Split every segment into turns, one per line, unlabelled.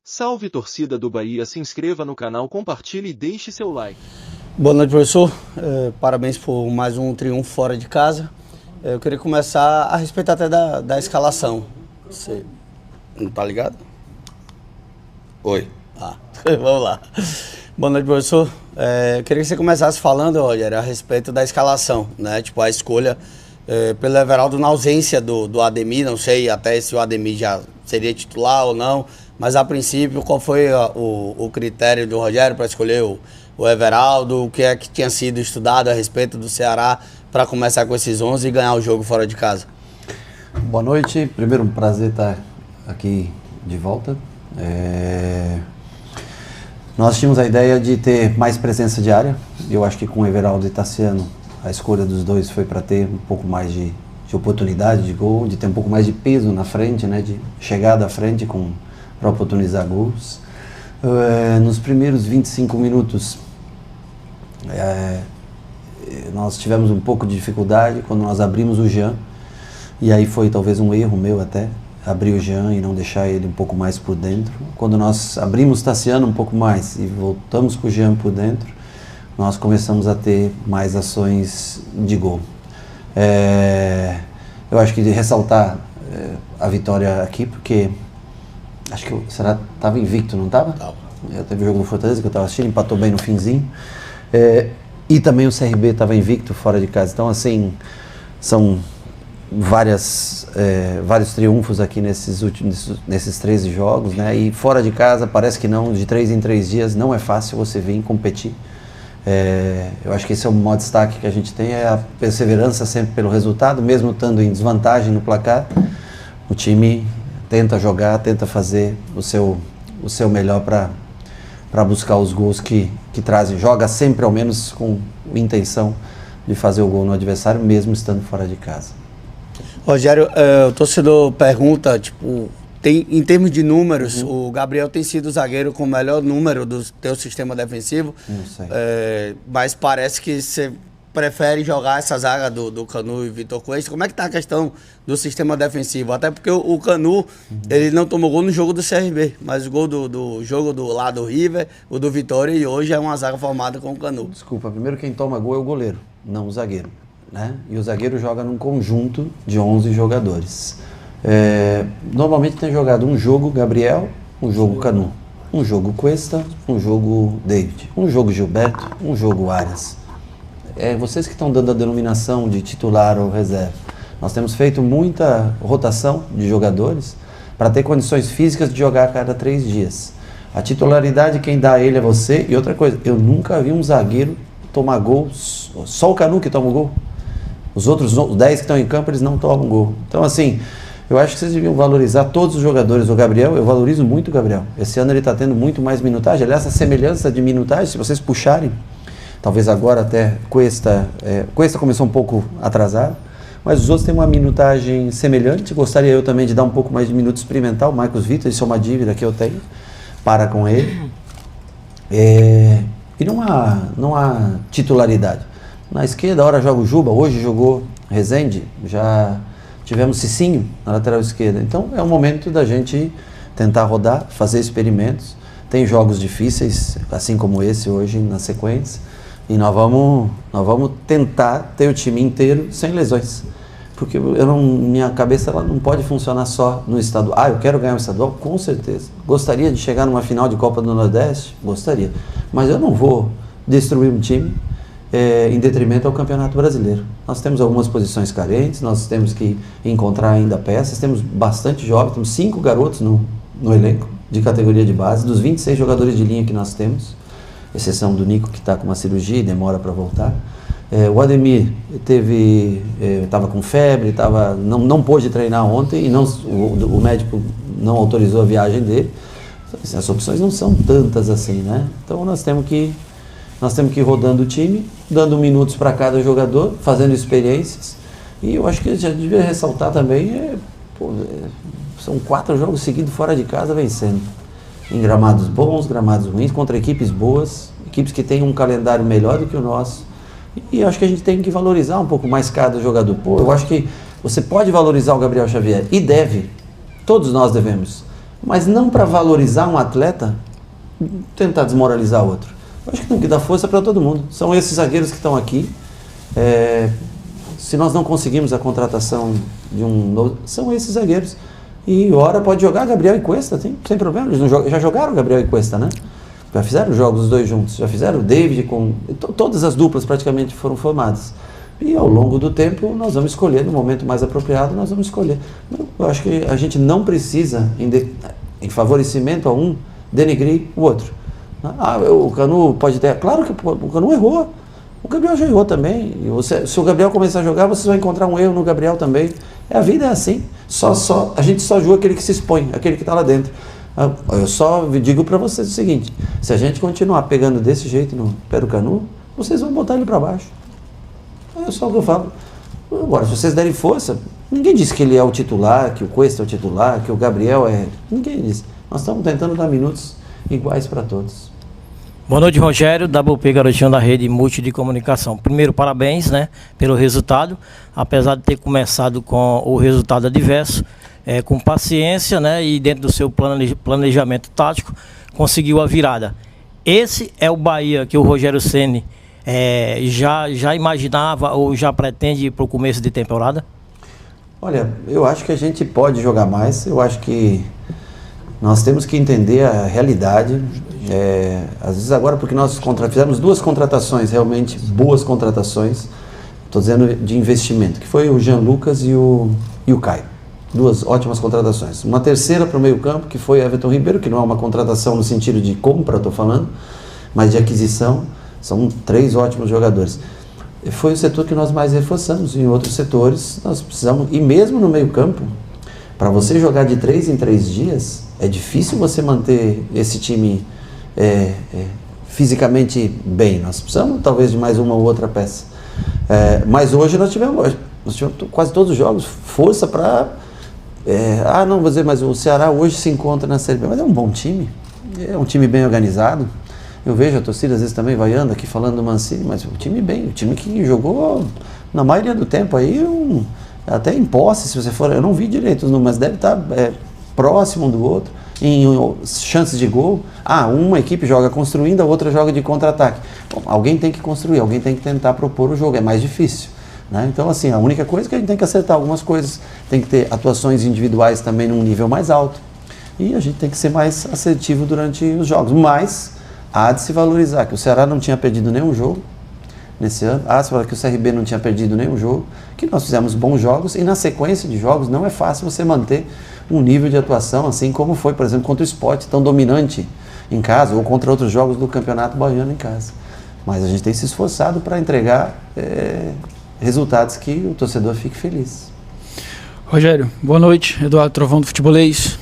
Salve torcida do Bahia, se inscreva no canal, compartilhe e deixe seu like.
Boa noite, professor. Parabéns por mais um triunfo fora de casa. Eu queria começar a respeito até da escalação. Você não tá ligado?
Oi.
Vamos lá. Boa noite, professor. Eu queria que você começasse falando, Rogério, a respeito da escalação, né? Tipo, a escolha pelo Everaldo na ausência do Ademir. Não sei até se o Ademir já seria titular ou não, mas a princípio, qual foi o critério do Rogério para escolher o Everaldo? O que é que tinha sido estudado a respeito do Ceará para começar com esses 11 e ganhar o jogo fora de casa?
Boa noite. Primeiro, um prazer estar aqui de volta. Nós tínhamos a ideia de ter mais presença de área. Eu acho que com o Everaldo e Tassiano, a escolha dos dois foi para ter um pouco mais de oportunidade de gol, de ter um pouco mais de peso na frente, né, de chegada à frente para oportunizar gols. Nos primeiros 25 minutos, nós tivemos um pouco de dificuldade quando nós abrimos o Jean, e aí foi talvez um erro meu até, abrir o Jean e não deixar ele um pouco mais por dentro. Quando nós abrimos Tassiano um pouco mais e voltamos com o Jean por dentro, nós começamos a ter mais ações de gol. Eu acho que de ressaltar a vitória aqui, porque acho que o Ceará estava invicto, não estava?
Estava.
Teve o jogo do Fortaleza que eu estava assistindo, empatou bem no finzinho. E também o CRB estava invicto fora de casa. Então, assim, são vários triunfos aqui nesses 13 jogos, né? E fora de casa, parece que não, de 3 em 3 dias, não é fácil você vir competir. Eu acho que esse é o maior destaque que a gente tem, é a perseverança sempre pelo resultado, mesmo estando em desvantagem no placar, o time tenta jogar, tenta fazer o seu melhor para buscar os gols que trazem, joga sempre ao menos com intenção de fazer o gol no adversário, mesmo estando fora de casa.
Rogério, o torcedor pergunta, tipo, em termos de números, o Gabriel tem sido o zagueiro com o melhor número do teu sistema defensivo.
Não sei.
Mas parece que você prefere jogar essa zaga do Canu e Vitor Cuesta. Como é que tá a questão do sistema defensivo? Até porque o Canu, ele não tomou gol no jogo do CRB, mas o gol do jogo do lado do River, o do Vitória, e hoje é uma zaga formada com o Canu.
Desculpa, primeiro quem toma gol é o goleiro, não o zagueiro, né? E o zagueiro joga num conjunto de 11 jogadores. Normalmente tem jogado um jogo Gabriel, um jogo Canu, um jogo Cuesta, um jogo David, um jogo Gilberto, um jogo Arias. Vocês que estão dando a denominação de titular ou reserva. Nós temos feito muita rotação de jogadores para ter condições físicas de jogar a cada 3 dias. A titularidade quem dá a ele é você. E outra coisa, eu nunca vi um zagueiro tomar gol, só o Canu que toma o gol. Os outros 10 que estão em campo, eles não tomam gol. Então, assim, eu acho que vocês deviam valorizar todos os jogadores. O Gabriel, eu valorizo muito o Gabriel. Esse ano ele está tendo muito mais minutagem. Aliás, essa semelhança de minutagem, se vocês puxarem, talvez agora até Cuesta começou um pouco atrasado, mas os outros têm uma minutagem semelhante. Gostaria eu também de dar um pouco mais de minuto experimental. O Marcos Vitor, isso é uma dívida que eu tenho para com ele. E não há titularidade. Na esquerda, a hora joga o Juba, hoje jogou Rezende, já tivemos Cicinho na lateral esquerda. Então é o momento da gente tentar rodar, fazer experimentos. Tem jogos difíceis, assim como esse hoje na sequência. E nós vamos tentar ter o time inteiro sem lesões. Porque minha cabeça ela não pode funcionar só no estadual. Eu quero ganhar o estadual? Com certeza. Gostaria de chegar numa final de Copa do Nordeste? Gostaria. Mas eu não vou destruir um time em detrimento ao Campeonato Brasileiro. Nós temos algumas posições carentes, nós temos que encontrar ainda peças, temos bastante jovens, temos 5 garotos no elenco de categoria de base, dos 26 jogadores de linha que nós temos, exceção do Nico, que está com uma cirurgia e demora para voltar. O Ademir estava com febre, não pôde treinar ontem e o médico não autorizou a viagem dele. As opções não são tantas assim, né? Então nós temos que ir rodando o time, dando minutos para cada jogador, fazendo experiências. E eu acho que já devia ressaltar também, são 4 jogos seguidos fora de casa vencendo. Em gramados bons, gramados ruins, contra equipes boas, equipes que têm um calendário melhor do que o nosso. E eu acho que a gente tem que valorizar um pouco mais cada jogador. Eu acho que você pode valorizar o Gabriel Xavier, e deve, todos nós devemos. mas não para valorizar um atleta, tentar desmoralizar o outro. Eu acho que tem que dar força para todo mundo. São esses zagueiros que estão aqui. Se nós não conseguimos a contratação de um novo, são esses zagueiros. E ora pode jogar Gabriel e Cuesta, sem problema. Eles não já jogaram Gabriel e Cuesta, né? Já fizeram jogos os dois juntos. Já fizeram o David com... Todas as duplas praticamente foram formadas. E ao longo do tempo nós vamos escolher, no momento mais apropriado, nós vamos escolher. Eu acho que a gente não precisa, em favorecimento a um, denegrir o outro. O Canu pode ter... Claro que o Canu errou. O Gabriel já errou também. Se o Gabriel começar a jogar, vocês vão encontrar um erro no Gabriel também. A vida é assim. A gente só julga aquele que se expõe, aquele que está lá dentro. Eu só digo para vocês o seguinte: se a gente continuar pegando desse jeito no pé do Canu, vocês vão botar ele para baixo. É só o que eu falo. Agora, se vocês derem força, ninguém disse que ele é o titular, que o Cuesta é o titular, que o Gabriel é... Ninguém disse. Nós estamos tentando dar minutos iguais para todos.
Boa noite, Rogério, WP Garotinho da Rede Multi de Comunicação. Primeiro, parabéns, né, pelo resultado, apesar de ter começado com o resultado adverso, com paciência, né, e dentro do seu planejamento tático, conseguiu a virada. Esse é o Bahia que o Rogério Ceni já imaginava ou já pretende ir para o começo de temporada?
Olha, eu acho que a gente pode jogar mais, eu acho que nós temos que entender a realidade. Às vezes agora, porque nós fizemos 2 contratações, realmente boas contratações, estou dizendo de investimento, que foi o Jean Lucas e o Caio. 2 ótimas contratações. Uma terceira para o meio campo, que foi Everton Ribeiro, que não é uma contratação no sentido de compra, estou falando, mas de aquisição. São 3 ótimos jogadores. Foi o setor que nós mais reforçamos. Em outros setores nós precisamos, e mesmo no meio campo, para você jogar de 3 em 3 dias, é difícil você manter esse time fisicamente bem. Nós precisamos talvez de mais uma ou outra peça. Mas hoje nós tivemos quase todos os jogos força para... não vou dizer, mas o Ceará hoje se encontra na Série B. Mas é um bom time, é um time bem organizado. Eu vejo a torcida às vezes também vaiando aqui falando do Mancini, mas o time bem, o time que jogou na maioria do tempo aí, até em posse, se você for, eu não vi direito, mas deve estar próximo um do outro, em chances de gol. Uma equipe joga construindo, a outra joga de contra-ataque. Bom, alguém tem que construir, alguém tem que tentar propor o jogo, é mais difícil, né? Então assim, a única coisa é que a gente tem que acertar algumas coisas, tem que ter atuações individuais também num nível mais alto, e a gente tem que ser mais assertivo durante os jogos, mas há de se valorizar que o Ceará não tinha perdido nenhum jogo nesse ano, há de se falar que o CRB não tinha perdido nenhum jogo, que nós fizemos bons jogos, e na sequência de jogos não é fácil você manter um nível de atuação assim como foi, por exemplo, contra o Sport, tão dominante em casa, ou contra outros jogos do Campeonato Baiano em casa. Mas a gente tem se esforçado para entregar resultados que o torcedor fique feliz.
Rogério, boa noite. Eduardo Trovão do Futebolês.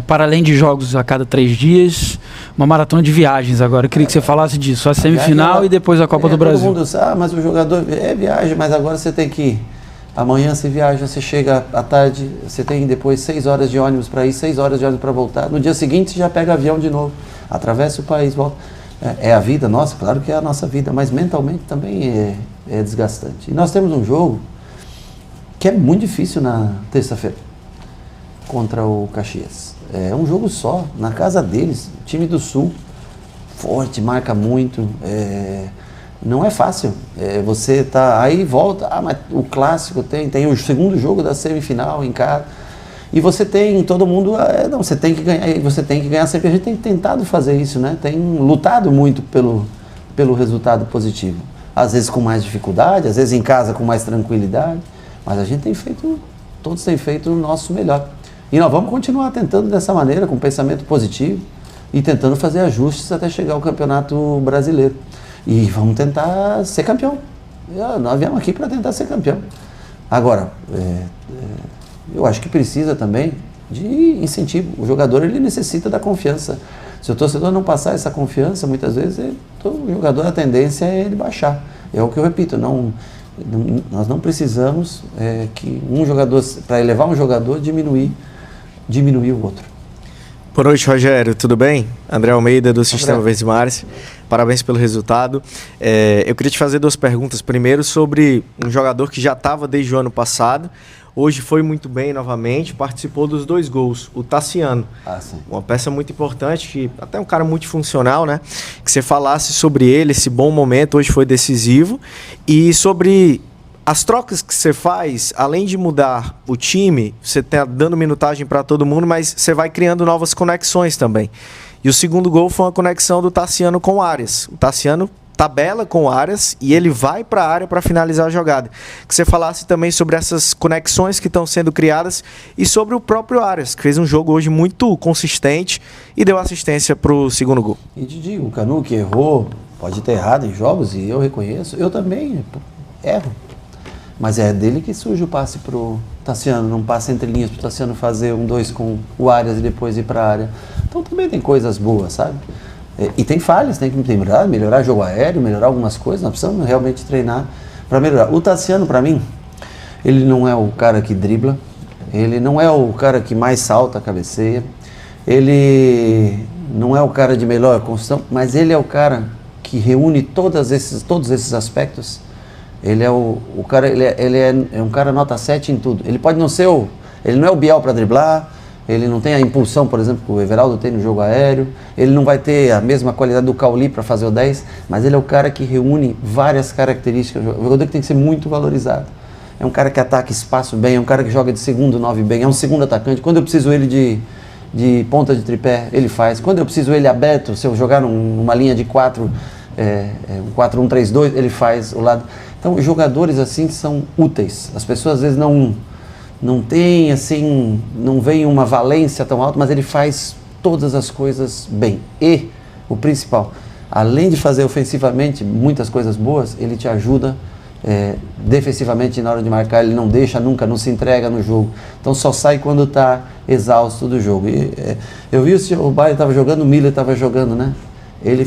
Para além de jogos a cada 3 dias, uma maratona de viagens agora. Eu queria que você falasse disso. A semifinal e depois a Copa do Brasil.
Todo mundo sabe, mas o jogador viaja, mas agora você tem que ir. Amanhã você viaja, você chega à tarde, você tem depois 6 horas de ônibus para ir, 6 horas de ônibus para voltar. No dia seguinte você já pega avião de novo, atravessa o país, volta. É a vida nossa, claro que é a nossa vida, mas mentalmente também é desgastante. E nós temos um jogo que é muito difícil na terça-feira, contra o Caxias. É um jogo só, na casa deles, time do Sul, forte, marca muito, não é fácil. Você tá aí, volta, mas o clássico tem o segundo jogo da semifinal em casa, e você tem, todo mundo, você tem que ganhar sempre. A gente tem tentado fazer isso, né? Tem lutado muito pelo resultado positivo. Às vezes com mais dificuldade, às vezes em casa com mais tranquilidade, mas a gente tem feito, todos têm feito o nosso melhor. E nós vamos continuar tentando dessa maneira, com pensamento positivo, e tentando fazer ajustes até chegar ao Campeonato Brasileiro. E vamos tentar ser campeão. Nós viemos aqui para tentar ser campeão. Agora, eu acho que precisa também de incentivo. O jogador, ele necessita da confiança. Se o torcedor não passar essa confiança, muitas vezes o jogador, a tendência é ele baixar. É o que eu repito, nós não precisamos que um jogador, para elevar um jogador, diminuir o outro.
Boa noite, Rogério, tudo bem? André Almeida, do Sistema Verdes Mares. Parabéns pelo resultado. Eu queria te fazer 2 perguntas. Primeiro, sobre um jogador que já estava desde o ano passado, hoje foi muito bem novamente, participou dos 2 gols, o Tassiano.
Sim.
Uma peça muito importante, que até um cara multifuncional, né? Que você falasse sobre ele, esse bom momento, hoje foi decisivo. E sobre as trocas que você faz, além de mudar o time, você está dando minutagem para todo mundo, mas você vai criando novas conexões também. E o segundo gol foi uma conexão do Tassiano com o Arias. O Tassiano tabela com o Arias e ele vai para a área para finalizar a jogada. Que você falasse também sobre essas conexões que estão sendo criadas e sobre o próprio Arias, que fez um jogo hoje muito consistente e deu assistência para o segundo gol.
E te digo, o Canu que errou, pode ter errado em jogos, e eu reconheço, eu também erro. Mas é dele que surge o passe pro Tassiano, não passa entre linhas pro Tassiano fazer 1-2 com o Arias e depois ir para a área. Então também tem coisas boas, sabe? E tem falhas, tem que melhorar jogo aéreo, melhorar algumas coisas, nós precisamos realmente treinar para melhorar. O Tassiano, para mim, ele não é o cara que dribla, ele não é o cara que mais salta a cabeceia, ele não é o cara de melhor construção, mas ele é o cara que reúne todos esses aspectos. Ele é o cara, ele é um cara nota 7 em tudo. Ele pode não ser ele não é o Biel para driblar, ele não tem a impulsão, por exemplo, que o Everaldo tem no jogo aéreo, ele não vai ter a mesma qualidade do Cauli para fazer o 10, mas ele é o cara que reúne várias características. O jogador que tem que ser muito valorizado. É um cara que ataca espaço bem, é um cara que joga de segundo 9 bem, é um segundo atacante. Quando eu preciso ele de ponta de tripé, ele faz. Quando eu preciso ele aberto, se eu jogar numa linha de 4, um 4-1-3-2, ele faz o lado. Então, jogadores assim são úteis. As pessoas às vezes não têm assim, não veem uma valência tão alta, mas ele faz todas as coisas bem. E o principal, além de fazer ofensivamente muitas coisas boas, ele te ajuda defensivamente na hora de marcar, ele não deixa nunca, não se entrega no jogo. Então só sai quando está exausto do jogo. Eu vi o Bayern estava jogando, o Miller estava jogando, né? Ele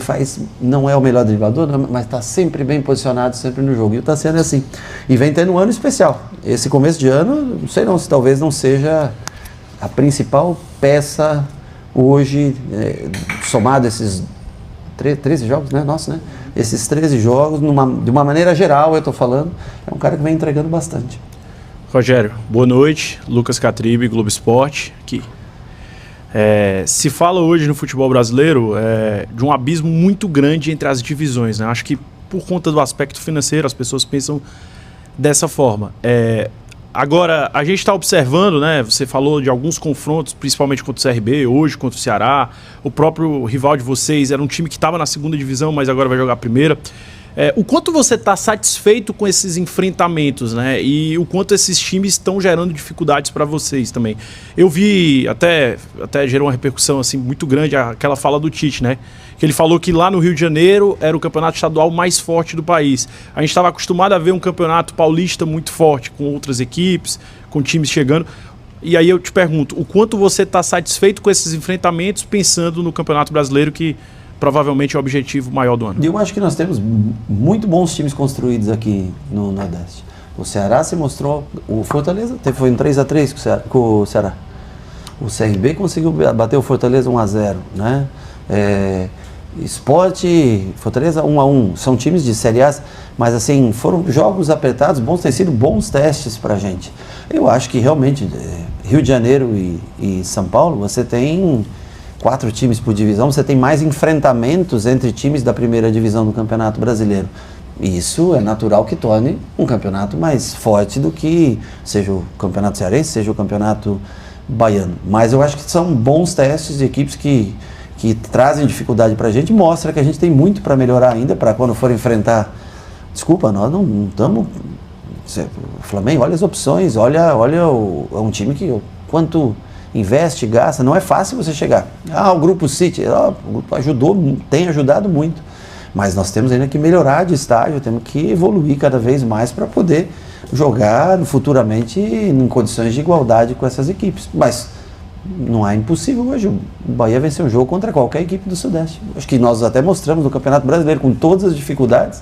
não é o melhor driblador, mas está sempre bem posicionado, sempre no jogo. E o Tassiano é assim. E vem tendo um ano especial. Esse começo de ano, não sei não, se talvez não seja a principal peça hoje, somado esses 13 jogos, né? Nossa, né? Esses 13 jogos, de uma maneira geral, eu estou falando, é um cara que vem entregando bastante.
Rogério, boa noite. Lucas Catribe, Globo Esporte, aqui. Se fala hoje no futebol brasileiro de um abismo muito grande entre as divisões, né? Acho que por conta do aspecto financeiro as pessoas pensam dessa forma. Agora, a gente está observando, né? Você falou de alguns confrontos, principalmente contra o CRB, hoje contra o Ceará. O próprio rival de vocês era um time que estava na segunda divisão, mas agora vai jogar a primeira. O quanto você está satisfeito com esses enfrentamentos, né? E o quanto esses times estão gerando dificuldades para vocês também. Eu vi, até gerou uma repercussão assim, muito grande, aquela fala do Tite, né? Que ele falou que lá no Rio de Janeiro era o campeonato estadual mais forte do país. A gente estava acostumado a ver um campeonato paulista muito forte, com outras equipes, com times chegando. E aí eu te pergunto, o quanto você está satisfeito com esses enfrentamentos, pensando no Campeonato Brasileiro, que provavelmente é o objetivo maior do ano?
Eu acho que nós temos muito bons times construídos aqui no Nordeste. O Ceará se mostrou, o Fortaleza foi um 3-3 com o Ceará. O CRB conseguiu bater o Fortaleza 1-0, né? Sport, Fortaleza 1-1, são times de Série A, mas assim, foram jogos apertados, têm sido bons testes pra gente. Eu acho que realmente, Rio de Janeiro e São Paulo, você tem 4 times por divisão, você tem mais enfrentamentos entre times da primeira divisão do Campeonato Brasileiro. Isso é natural que torne um campeonato mais forte do que seja o Campeonato Cearense, seja o Campeonato Baiano. Mas eu acho que são bons testes de equipes que trazem dificuldade pra gente, mostra que a gente tem muito para melhorar ainda, para quando for enfrentar. Desculpa, nós não estamos... O Flamengo, olha as opções, olha é um time que quanto investe, gasta, não é fácil você chegar. O Grupo City, o grupo tem ajudado muito, mas nós temos ainda que melhorar de estágio, temos que evoluir cada vez mais para poder jogar futuramente em condições de igualdade com essas equipes. Mas não é impossível hoje o Bahia vencer um jogo contra qualquer equipe do Sudeste. Acho que nós até mostramos no Campeonato Brasileiro, com todas as dificuldades,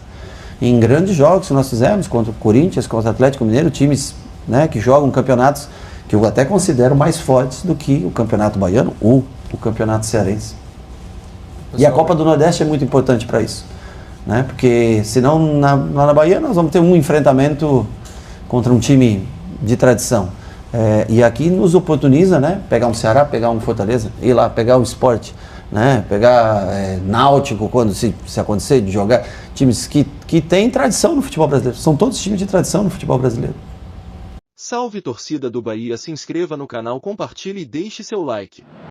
em grandes jogos que nós fizemos, contra o Corinthians, contra o Atlético Mineiro, times, né, que jogam campeonatos que eu até considero mais fortes do que o Campeonato Baiano ou o Campeonato Cearense. E a Copa do Nordeste é muito importante para isso, né? Porque senão lá na Bahia nós vamos ter um enfrentamento contra um time de tradição. E aqui nos oportuniza, né? Pegar um Ceará, pegar um Fortaleza, ir lá, pegar o Sport, né? Pegar Náutico, quando se acontecer de jogar. Times que têm tradição no futebol brasileiro. São todos times de tradição no futebol brasileiro.
Salve torcida do Bahia, se inscreva no canal, compartilhe e deixe seu like.